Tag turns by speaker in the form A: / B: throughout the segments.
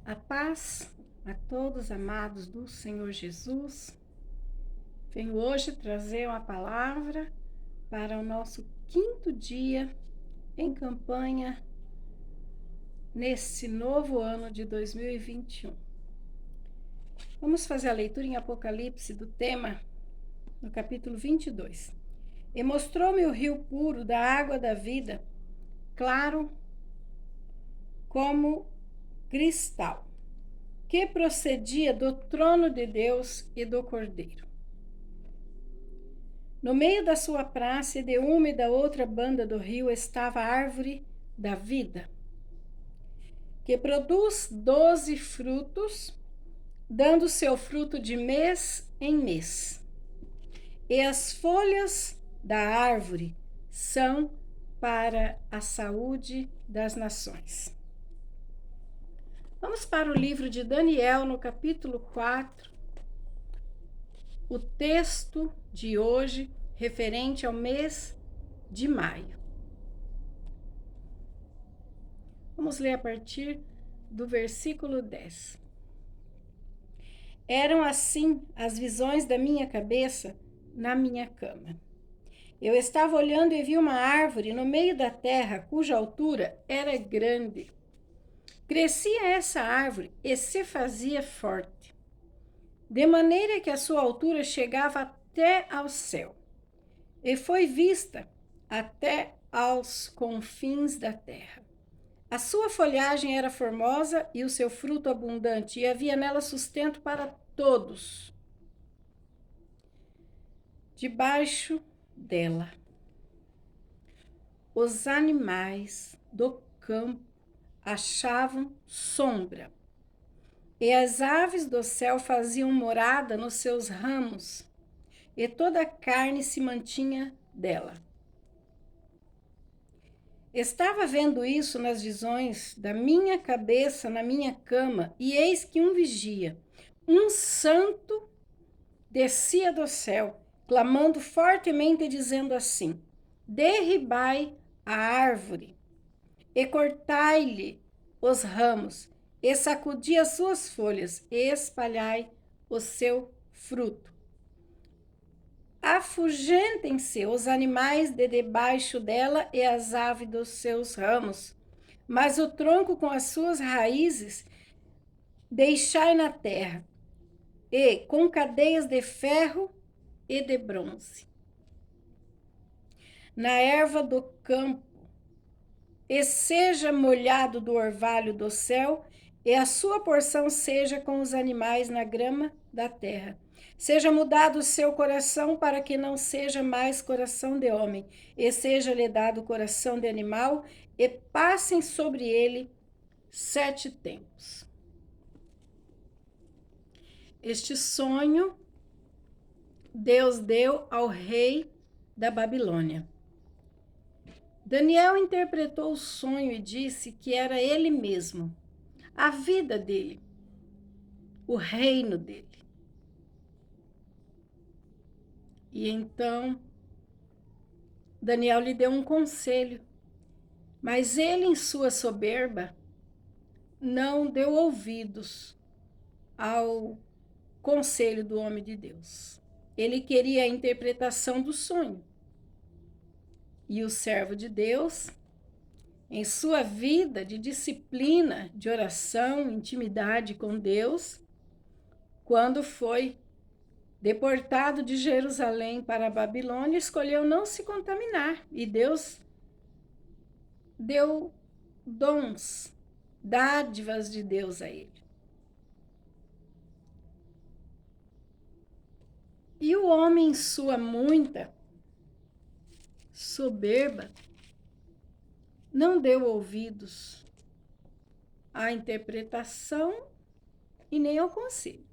A: A paz a todos amados do Senhor Jesus. Venho hoje trazer uma palavra para o nosso 5º dia em campanha nesse novo ano de 2021. Vamos fazer a leitura em Apocalipse do tema, no capítulo 22. E mostrou-me o rio puro da água da vida, claro como cristal, que procedia do trono de Deus e do Cordeiro. No meio da sua praça, de uma e da outra banda do rio, estava a árvore da vida, que produz 12 frutos, dando seu fruto de mês em mês. E as folhas da árvore são para a saúde das nações. Vamos para o livro de Daniel, no capítulo 4, o texto de hoje, referente ao mês de maio. Vamos ler a partir do versículo 10. Eram assim as visões da minha cabeça na minha cama. Eu estava olhando e vi uma árvore no meio da terra, cuja altura era grande. Crescia essa árvore e se fazia forte, de maneira que a sua altura chegava até ao céu, e foi vista até aos confins da terra. A sua folhagem era formosa e o seu fruto abundante, e havia nela sustento para todos. Debaixo dela, os animais do campo achavam sombra, e as aves do céu faziam morada nos seus ramos, e toda a carne se mantinha dela. Estava vendo isso nas visões da minha cabeça na minha cama, e eis que um vigia, um santo, descia do céu, clamando fortemente e dizendo assim: derribai a árvore e cortai-lhe os ramos, e sacudi as suas folhas, e espalhai o seu fruto. Afugentem-se os animais de debaixo dela e as aves dos seus ramos, mas o tronco com as suas raízes deixai na terra, e com cadeias de ferro e de bronze. Na erva do campo, e seja molhado do orvalho do céu, e a sua porção seja com os animais na grama da terra. Seja mudado o seu coração para que não seja mais coração de homem, e seja-lhe dado coração de animal, e passem sobre ele 7 tempos. Este sonho Deus deu ao rei da Babilônia. Daniel interpretou o sonho e disse que era ele mesmo, a vida dele, o reino dele. E então, Daniel lhe deu um conselho, mas ele, em sua soberba, não deu ouvidos ao conselho do homem de Deus. Ele queria a interpretação do sonho. E o servo de Deus, em sua vida de disciplina, de oração, intimidade com Deus, quando foi deportado de Jerusalém para a Babilônia, escolheu não se contaminar. E Deus deu dons, dádivas de Deus a ele. E o homem, em sua muita soberba, não deu ouvidos à interpretação e nem ao conselho.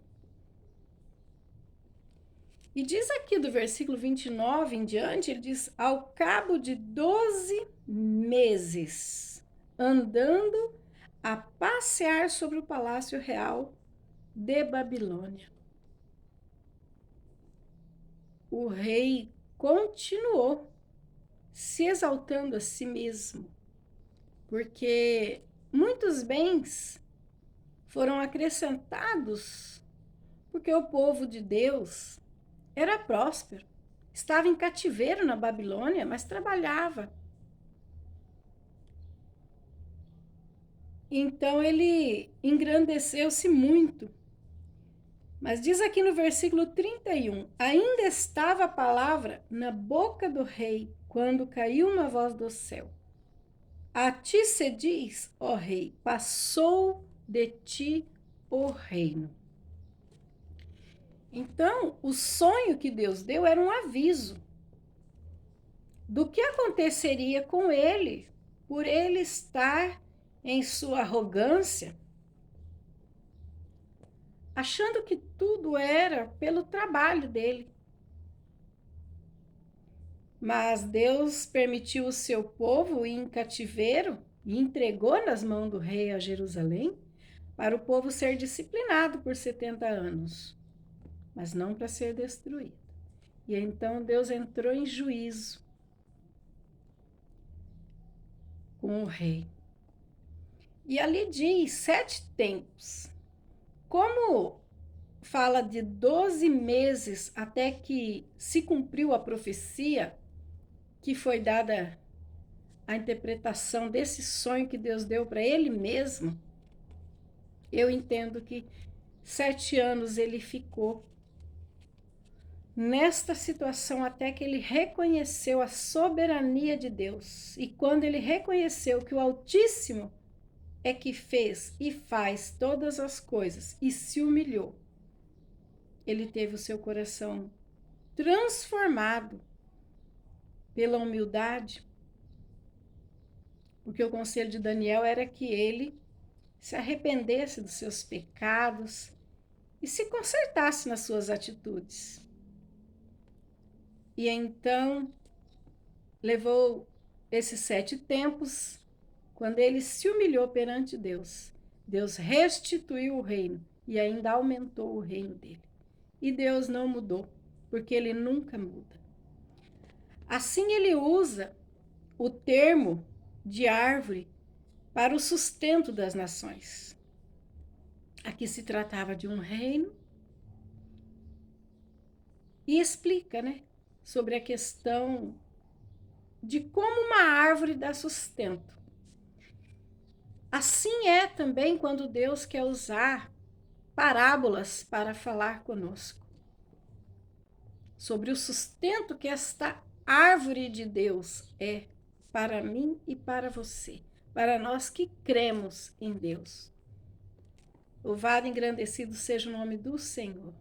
A: E diz aqui do versículo 29 em diante, ele diz: ao cabo de 12 meses, andando a passear sobre o palácio real de Babilônia, o rei continuou se exaltando a si mesmo, porque muitos bens foram acrescentados porque o povo de Deus era próspero. Estava em cativeiro na Babilônia, mas trabalhava. Então ele engrandeceu-se muito. Mas diz aqui no versículo 31, ainda estava a palavra na boca do rei, quando caiu uma voz do céu. A ti se diz, ó rei, passou de ti o reino. Então, o sonho que Deus deu era um aviso do que aconteceria com ele, por ele estar em sua arrogância, achando que tudo era pelo trabalho dele. Mas Deus permitiu o seu povo ir em cativeiro e entregou nas mãos do rei a Jerusalém para o povo ser disciplinado por 70 anos, mas não para ser destruído. E então Deus entrou em juízo com o rei. E ali diz 7 tempos. Como fala de 12 meses até que se cumpriu a profecia, que foi dada a interpretação desse sonho que Deus deu para ele mesmo, eu entendo que 7 anos ele ficou nesta situação até que ele reconheceu a soberania de Deus. E quando ele reconheceu que o Altíssimo é que fez e faz todas as coisas e se humilhou, ele teve o seu coração transformado pela humildade, porque o conselho de Daniel era que ele se arrependesse dos seus pecados e se consertasse nas suas atitudes. E então levou esses 7 tempos, quando ele se humilhou perante Deus. Deus restituiu o reino e ainda aumentou o reino dele. E Deus não mudou, porque ele nunca muda. Assim ele usa o termo de árvore para o sustento das nações. Aqui se tratava de um reino e explica, sobre a questão de como uma árvore dá sustento. Assim é também quando Deus quer usar parábolas para falar conosco sobre o sustento que esta árvore de Deus é para mim e para você, para nós que cremos em Deus. Louvado e engrandecido seja o nome do Senhor.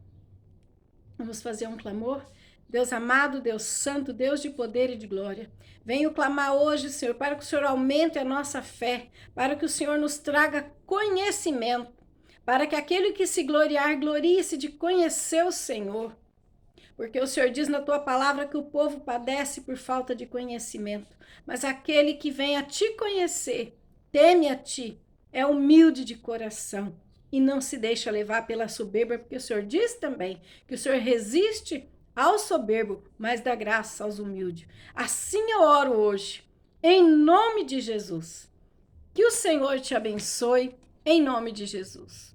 A: Vamos fazer um clamor. Deus amado, Deus santo, Deus de poder e de glória, venho clamar hoje, Senhor, para que o Senhor aumente a nossa fé, para que o Senhor nos traga conhecimento, para que aquele que se gloriar, glorie-se de conhecer o Senhor. Porque o Senhor diz na tua palavra que o povo padece por falta de conhecimento, mas aquele que vem a te conhecer, teme a ti, é humilde de coração e não se deixa levar pela soberba, porque o Senhor diz também que o Senhor resiste ao soberbo, mas dá graça aos humildes. Assim eu oro hoje, em nome de Jesus. Que o Senhor te abençoe, em nome de Jesus.